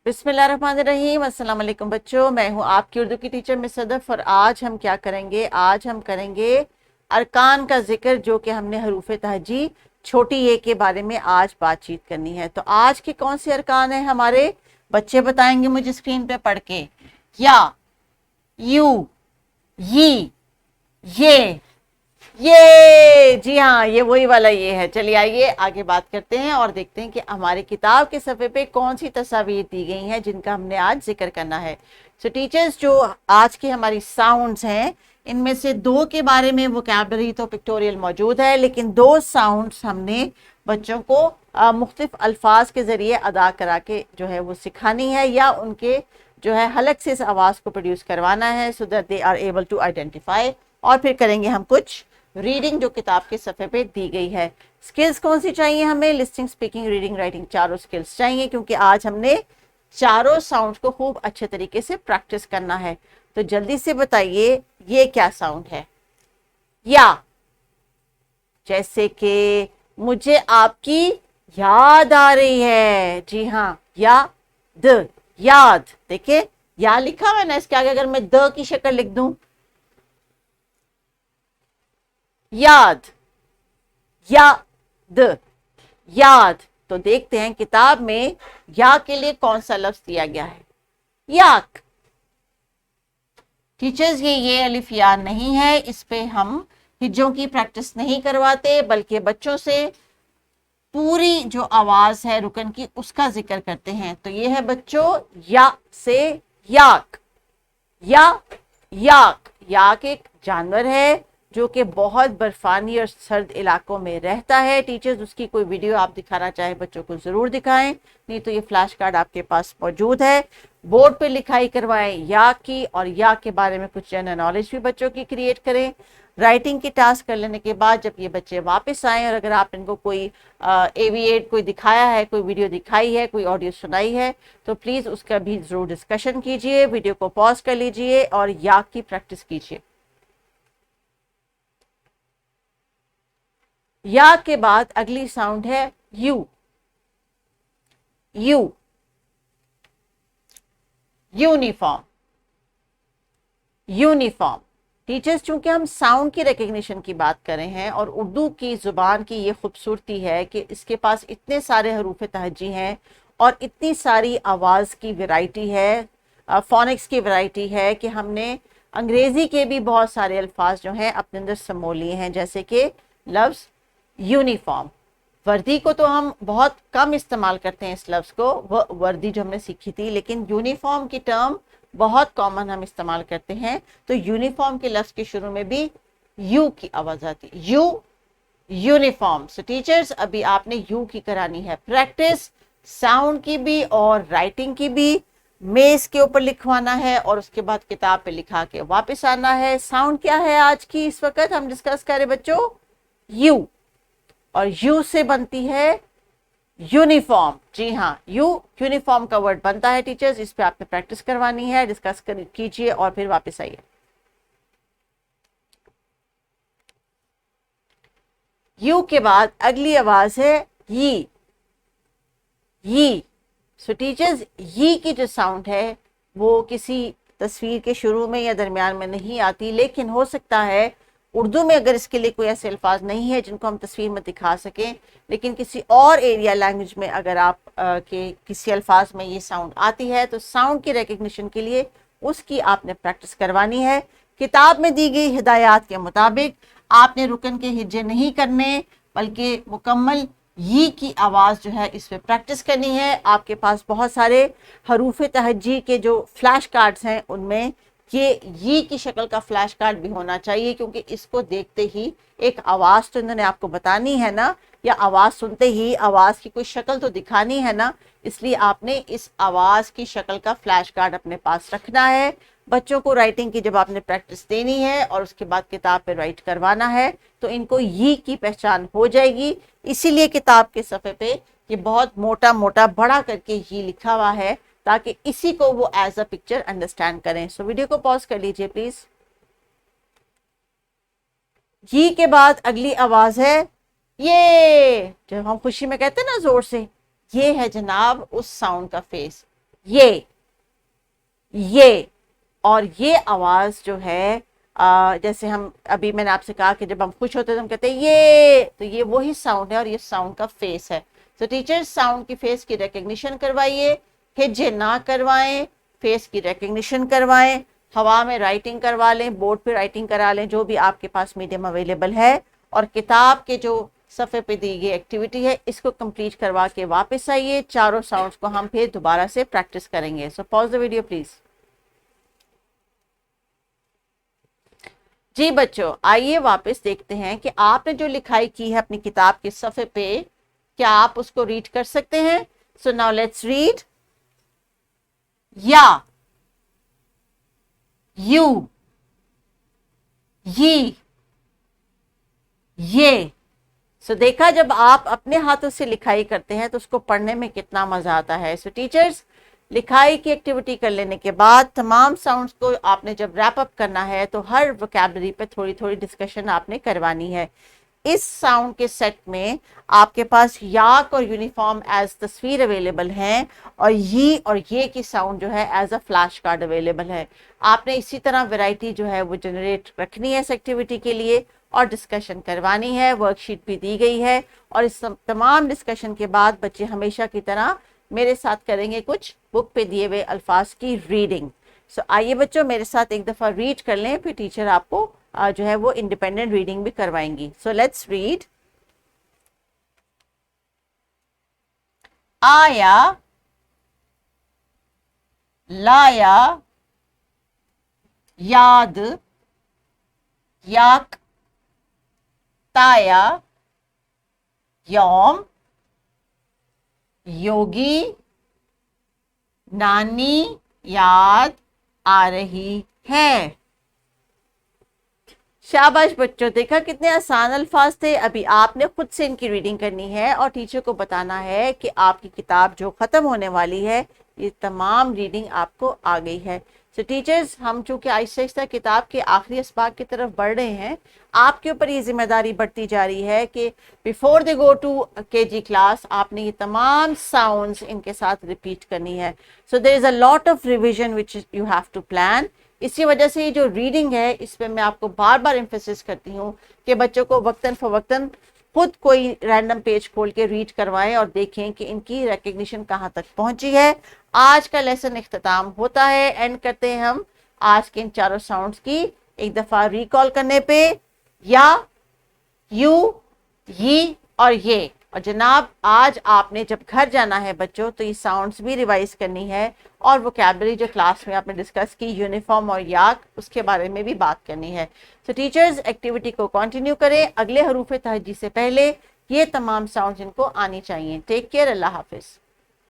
बिस्मिल्लाहिर्रहमानिर्रहीम। अस्सलाम वालेकुम बच्चों, मैं हूं आपकी उर्दू की टीचर मिस सदफ। और आज हम क्या करेंगे? आज हम करेंगे अरकान का जिक्र, जो कि हमने हरूफ तहजी छोटी ए के बारे में आज बातचीत करनी है। तो आज के कौन से अरकान है हमारे? बच्चे बताएंगे मुझे स्क्रीन पे पढ़ के। या, यू, ये, ये जी हाँ, ये वही वाला ये है। चलिए आइए आगे बात करते हैं और देखते हैं कि हमारी किताब के सफ़े पे कौन सी तस्वीर दी गई हैं जिनका हमने आज जिक्र करना है। सो टीचर्स, जो आज की हमारी साउंड्स हैं, इनमें से दो के बारे में वोकैबुलरी तो पिक्टोरियल मौजूद है, लेकिन दो साउंड्स हमने बच्चों को मुख्तलिफ अल्फाज के ज़रिए अदा करा के जो है वो सिखानी है, या उनके जो है हलक से इस आवाज़ को प्रोड्यूस करवाना है, so that they are able to identify. और फिर करेंगे हम कुछ रीडिंग जो किताब के सफ़े पे दी गई है। स्किल्स कौन सी चाहिए हमें? लिस्टिंग, स्पीकिंग, रीडिंग, राइटिंग, चारों स्किल्स चाहिए, क्योंकि आज हमने चारों साउंड को खूब अच्छे तरीके से प्रैक्टिस करना है। तो जल्दी से बताइए, ये क्या साउंड है? या, जैसे कि मुझे आपकी याद आ रही है। जी हाँ, या, द, याद। देखिए या लिखा हुआ है ना, इसके आगे अगर मैं द की शक्ल लिख दूं, याद, याद, याद, तो देखते हैं किताब में या के लिए कौन सा लफ्ज दिया गया है। याक। टीचर्स, ये अलिफ या नहीं है, इस पे हम हिज्जों की प्रैक्टिस नहीं करवाते, बल्कि बच्चों से पूरी जो आवाज है रुकन की उसका जिक्र करते हैं। तो ये है बच्चों या से याक। या, याक। याक एक जानवर है जो कि बहुत बर्फानी और सर्द इलाकों में रहता है। टीचर्स, उसकी कोई वीडियो आप दिखाना चाहें बच्चों को जरूर दिखाएं, नहीं तो ये फ्लैश कार्ड आपके पास मौजूद है। बोर्ड पे लिखाई करवाएं या की, और या के बारे में कुछ जनरल नॉलेज भी बच्चों की क्रिएट करें। राइटिंग की टास्क कर लेने के बाद जब ये बच्चे वापस आए, और अगर आप इनको कोई एविएट कोई दिखाया है, कोई वीडियो दिखाई है, कोई ऑडियो सुनाई है, तो प्लीज उसका भी जरूर डिस्कशन कीजिए। वीडियो को पॉज कर लीजिए और या की प्रैक्टिस कीजिए। या के बाद अगली साउंड है you. You, uniform. Uniform. Teachers, चूंकि हम साउंड की रिकग्निशन की बात कर रहे हैं, और उर्दू की जुबान की ये खूबसूरती है कि इसके पास इतने सारे हरूफ तहज्जी हैं और इतनी सारी आवाज़ की वैरायटी है, फोनिक्स की वैरायटी है, कि हमने अंग्रेज़ी के भी बहुत सारे अल्फाज जो हैं अपने अंदर समो लिए हैं, जैसे कि लफ्ज़ यूनिफॉर्म। वर्दी को तो हम बहुत कम इस्तेमाल करते हैं इस लफ्ज़ को, वो वर्दी जो हमने सीखी थी, लेकिन यूनिफॉर्म की टर्म बहुत कॉमन हम इस्तेमाल करते हैं। तो यूनिफॉर्म के लफ्ज़ के शुरू में भी यू की आवाज़ आती है। You, uniform. सो टीचर्स, अभी आपने यू की करानी है प्रैक्टिस, साउंड की भी और राइटिंग की भी। मेज के ऊपर लिखवाना है और उसके बाद किताब पे लिखा के वापस आना है। साउंड क्या है आज की इस वक्त हम डिस्कस करें बच्चों? यू, और यू से बनती है यूनिफॉर्म। जी हाँ, यू यूनिफॉर्म का वर्ड बनता है। टीचर्स, इस पे आपने प्रैक्टिस करवानी है, डिस्कस कीजिए और फिर वापस आइए। यू के बाद अगली आवाज है ये। सो टीचर्स, ये की जो साउंड है वो किसी तस्वीर के शुरू में या दरमियान में नहीं आती, लेकिन हो सकता है उर्दू में अगर इसके लिए कोई ऐसे अल्फाज नहीं है जिनको हम तस्वीर में दिखा सकें, लेकिन किसी और एरिया लैंग्वेज में अगर आप के किसी अल्फाज में ये साउंड आती है, तो साउंड की रिकग्निशन के लिए उसकी आपने प्रैक्टिस करवानी है। किताब में दी गई हिदायत के मुताबिक आपने रुकन के हिज्जे नहीं करने, बल्कि मुकम्मल ये की आवाज़ जो है इस पर प्रैक्टिस करनी है। आपके पास बहुत सारे हरूफ तहज्जी के जो फ्लैश कार्ड्स हैं, उनमें ये की शक्ल का फ्लैश कार्ड भी होना चाहिए, क्योंकि इसको देखते ही एक आवाज़ तो इन्होंने आपको बतानी है ना, या आवाज़ सुनते ही आवाज़ की कोई शक्ल तो दिखानी है ना, इसलिए आपने इस आवाज़ की शक्ल का फ्लैश कार्ड अपने पास रखना है। बच्चों को राइटिंग की जब आपने प्रैक्टिस देनी है और उसके बाद किताब पे राइट करवाना है, तो इनको ये की पहचान हो जाएगी। इसीलिए किताब के सफ़े पे ये बहुत मोटा मोटा बड़ा करके ये लिखा हुआ है, ताकि इसी को वो एज अ पिक्चर अंडरस्टैंड करें। सो वीडियो को पॉज कर लीजिए प्लीज। ये के बाद अगली आवाज है ये, जब हम खुशी में कहते हैं ना जोर से, ये है जनाब उस साउंड का फेस। ये और ये आवाज जो है जैसे हम अभी मैंने आपसे कहा कि जब हम खुश होते हैं तो हम कहते हैं ये, तो ये वही साउंड है और ये साउंड का फेस है। तो टीचर्स साउंड की फेस की रिकग्निशन करवाइए, हिज्जे ना करवाएं, फेस की रिकग्निशन करवाएं, हवा में राइटिंग करवा लें, बोर्ड पे राइटिंग करा लें, जो भी आपके पास मीडियम अवेलेबल है। और किताब के जो सफ़े पे दी गई एक्टिविटी है इसको कंप्लीट करवा के वापस आइए। चारों साउंड्स को हम फिर दोबारा से प्रैक्टिस करेंगे। So pause the video please. जी बच्चों, आइए वापस देखते हैं कि आपने जो लिखाई की है अपनी किताब के सफ़े पे, क्या आप उसको रीड कर सकते हैं? So now let's read. या, यू, ये। सो देखा, जब आप अपने हाथों से लिखाई करते हैं तो उसको पढ़ने में कितना मजा आता है। सो टीचर्स, लिखाई की एक्टिविटी कर लेने के बाद तमाम साउंड्स को आपने जब रैप अप करना है तो हर वोकैबुलरी पे थोड़ी थोड़ी डिस्कशन आपने करवानी है। इस साउंड के सेट में आपके पास याक और यूनिफॉर्म एज तस्वीर अवेलेबल हैं और ये की साउंड जो है as a flash card available है। आपने इसी तरह वैरायटी जो है वो जनरेट रखनी है इस एक्टिविटी के लिए और डिस्कशन करवानी है। वर्कशीट भी दी गई है और इस तमाम डिस्कशन के बाद बच्चे हमेशा की तरह मेरे साथ करेंगे कुछ बुक पे दिए हुए अल्फाज की रीडिंग। सो आइए बच्चों, मेरे साथ एक दफ़ा रीड कर लें, फिर टीचर आपको जो है वो इंडिपेंडेंट रीडिंग भी करवाएंगी। So let's read. आया, लाया, याद, याक, ताया, यौम, योगी, नानी याद आ रही है। शाबाश बच्चों, देखा कितने आसान अल्फाज थे। अभी आपने खुद से इनकी रीडिंग करनी है और टीचर को बताना है कि आपकी किताब जो ख़त्म होने वाली है ये तमाम रीडिंग आपको आ गई है। सो टीचर्स, हम चूंकि आहिस्ता आहिस्ता किताब के आखिरी असबाक की तरफ बढ़ रहे हैं, आपके ऊपर ये जिम्मेदारी बढ़ती जा रही है कि before they go to KG class आपने ये तमाम साउंड्स इनके साथ रिपीट करनी है। So there is a lot of revision which you have to plan. इसी वजह से ये जो रीडिंग है इस पर मैं आपको बार बार एम्फेसिस करती हूँ कि बच्चों को वक्तन फवक्तन खुद कोई रैंडम पेज खोल के रीड करवाएं और देखें कि इनकी रिकग्निशन कहाँ तक पहुंची है। आज का लेसन इख्तिताम होता है, एंड करते हैं हम आज के इन चारों साउंड्स की एक दफ़ा रिकॉल करने पे। या, यू, ये और ये। और जनाब, आज आपने जब घर जाना है बच्चों तो ये साउंड्स भी रिवाइज करनी है और वोकैबुलरी जो क्लास में आपने डिस्कस की यूनिफॉर्म और याक, उसके बारे में भी बात करनी है। तो टीचर्स, एक्टिविटी को कंटिन्यू करें। अगले हरूफ तहज्जी से पहले ये तमाम साउंड्स इनको आनी चाहिए। टेक केयर, अल्लाह हाफिज।